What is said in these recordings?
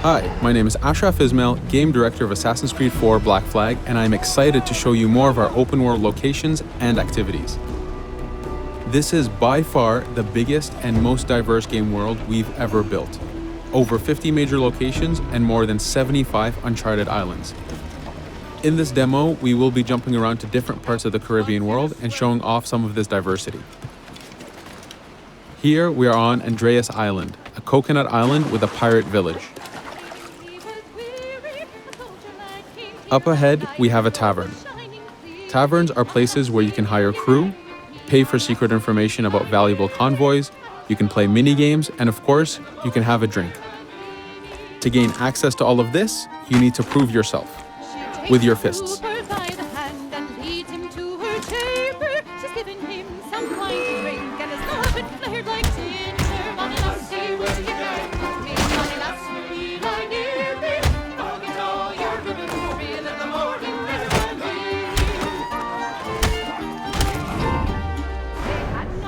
Hi, my name is Ashraf Ismail, Game Director of Assassin's Creed 4 Black Flag, and I'm excited to show you more of our open world locations and activities. This is by far the biggest and most diverse game world we've ever built. Over 50 major locations and more than 75 uncharted islands. In this demo, we will be jumping around to different parts of the Caribbean world and showing off some of this diversity. Here we are on Andreas Island, a coconut island with a pirate village. Up ahead, we have a tavern. Taverns are places where you can hire crew, pay for secret information about valuable convoys, you can play mini-games, and of course, you can have a drink. To gain access to all of this, you need to prove yourself with your fists.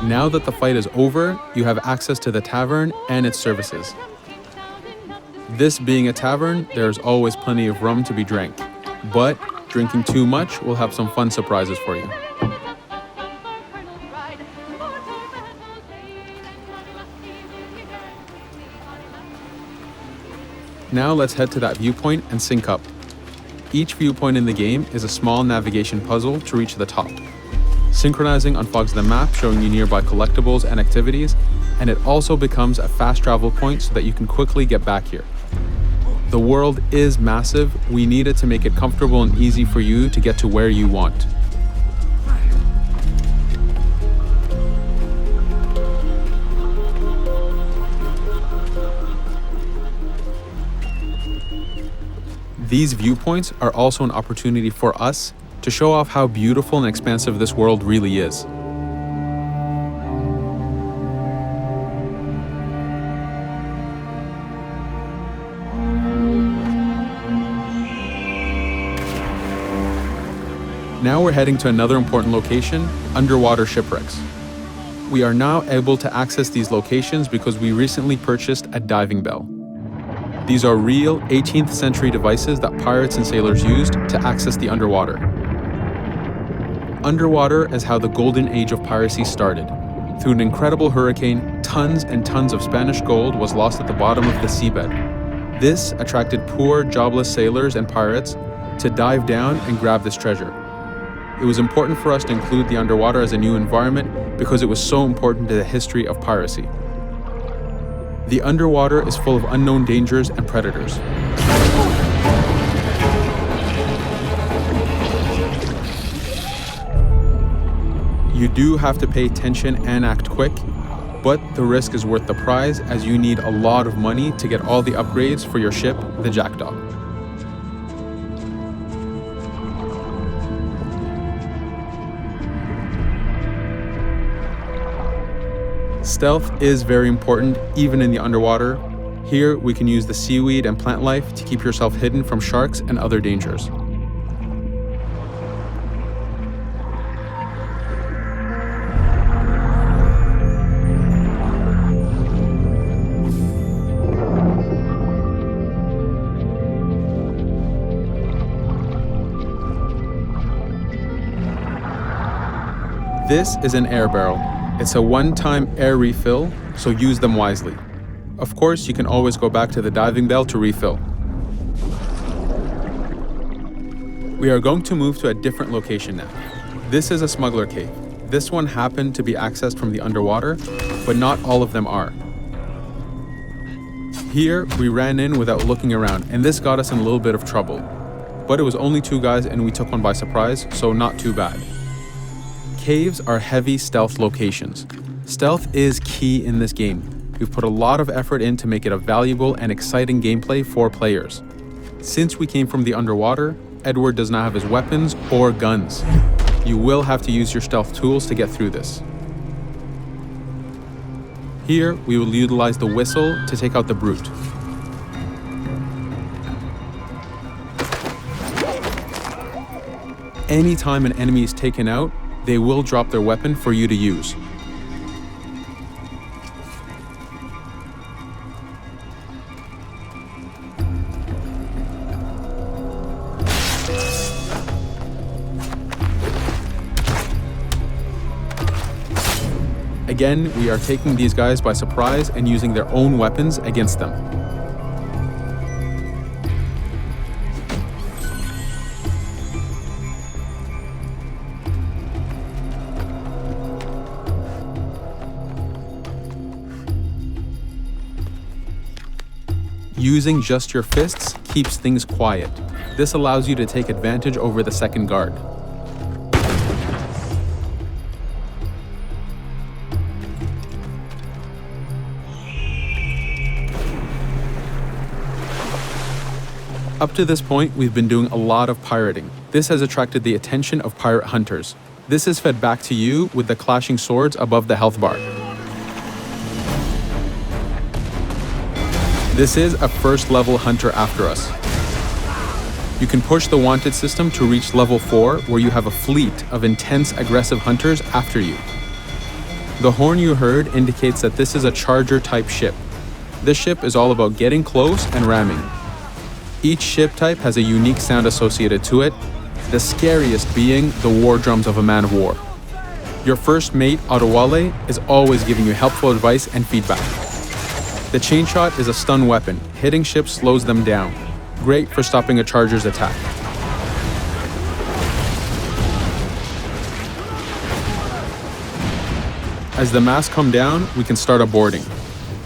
Now that the fight is over, you have access to the tavern and its services. This being a tavern, there's always plenty of rum to be drank, but drinking too much will have some fun surprises for you. Now let's head to that viewpoint and sync up. Each viewpoint in the game is a small navigation puzzle to reach the top. Synchronizing unfogs the map, showing you nearby collectibles and activities, and it also becomes a fast travel point so that you can quickly get back here. The world is massive. We needed to make it comfortable and easy for you to get to where you want. These viewpoints are also an opportunity for us to show off how beautiful and expansive this world really is. Now we're heading to another important location, underwater shipwrecks. We are now able to access these locations because we recently purchased a diving bell. These are real 18th century devices that pirates and sailors used to access the underwater. Underwater is how the golden age of piracy started. Through an incredible hurricane, tons and tons of Spanish gold was lost at the bottom of the seabed. This attracted poor, jobless sailors and pirates to dive down and grab this treasure. It was important for us to include the underwater as a new environment because it was so important to the history of piracy. The underwater is full of unknown dangers and predators. You do have to pay attention and act quick, but the risk is worth the prize as you need a lot of money to get all the upgrades for your ship, the Jackdaw. Stealth is very important even in the underwater. Here we can use the seaweed and plant life to keep yourself hidden from sharks and other dangers. This is an air barrel. It's a one-time air refill, so use them wisely. Of course, you can always go back to the diving bell to refill. We are going to move to a different location now. This is a Smuggler Cave. This one happened to be accessed from the underwater, but not all of them are. Here, we ran in without looking around, and this got us in a little bit of trouble. But it was only 2 guys and we took one by surprise, so not too bad. Caves are heavy stealth locations. Stealth is key in this game. We've put a lot of effort in to make it a valuable and exciting gameplay for players. Since we came from the underwater, Edward does not have his weapons or guns. You will have to use your stealth tools to get through this. Here, we will utilize the whistle to take out the brute. Anytime an enemy is taken out, they will drop their weapon for you to use. Again, we are taking these guys by surprise and using their own weapons against them. Using just your fists keeps things quiet. This allows you to take advantage over the second guard. Up to this point, we've been doing a lot of pirating. This has attracted the attention of pirate hunters. This is fed back to you with the clashing swords above the health bar. This is a first level hunter after us. You can push the wanted system to reach level 4, where you have a fleet of intense aggressive hunters after you. The horn you heard indicates that this is a charger type ship. This ship is all about getting close and ramming. Each ship type has a unique sound associated to it, the scariest being the war drums of a man of war. Your first mate, Adewale, is always giving you helpful advice and feedback. The chain shot is a stun weapon. Hitting ships slows them down. Great for stopping a charger's attack. As the masts come down, we can start a boarding.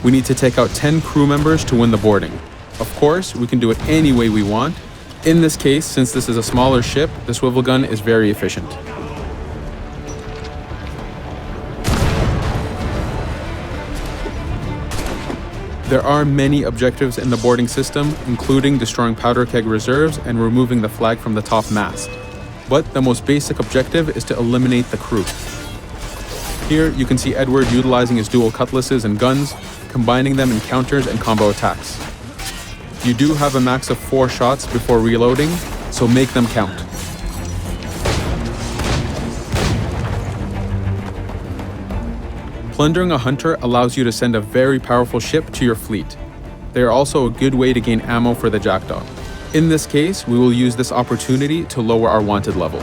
We need to take out 10 crew members to win the boarding. Of course, we can do it any way we want. In this case, since this is a smaller ship, the swivel gun is very efficient. There are many objectives in the boarding system, including destroying powder keg reserves and removing the flag from the top mast. But the most basic objective is to eliminate the crew. Here you can see Edward utilizing his dual cutlasses and guns, combining them in counters and combo attacks. You do have a max of 4 shots before reloading, so make them count. Plundering a hunter allows you to send a very powerful ship to your fleet. They are also a good way to gain ammo for the Jackdaw. In this case, we will use this opportunity to lower our wanted level.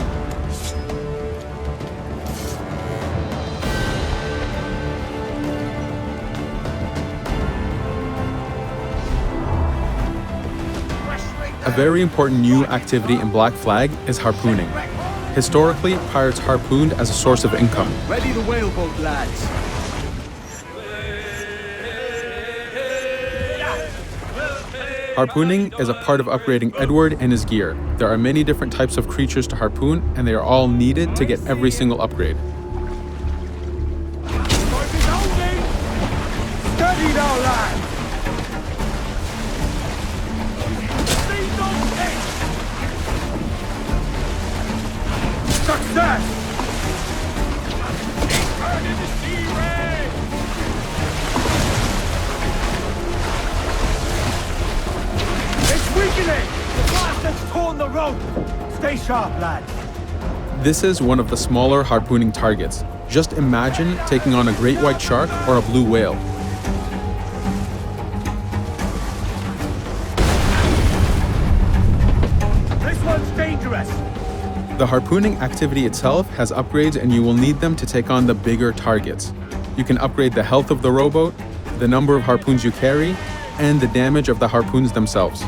A very important new activity in Black Flag is harpooning. Historically, pirates harpooned as a source of income. Ready the whaleboat, lads. Harpooning is a part of upgrading Edward and his gear. There are many different types of creatures to harpoon, and they are all needed to get every single upgrade. Steady now, lads. Success! It's weakening! The blast has torn the rope! Stay sharp, lads. This is one of the smaller harpooning targets. Just imagine taking on a great white shark or a blue whale. This one's dangerous! The harpooning activity itself has upgrades, and you will need them to take on the bigger targets. You can upgrade the health of the rowboat, the number of harpoons you carry, and the damage of the harpoons themselves.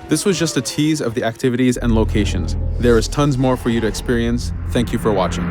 This was just a tease of the activities and locations. There is tons more for you to experience. Thank you for watching.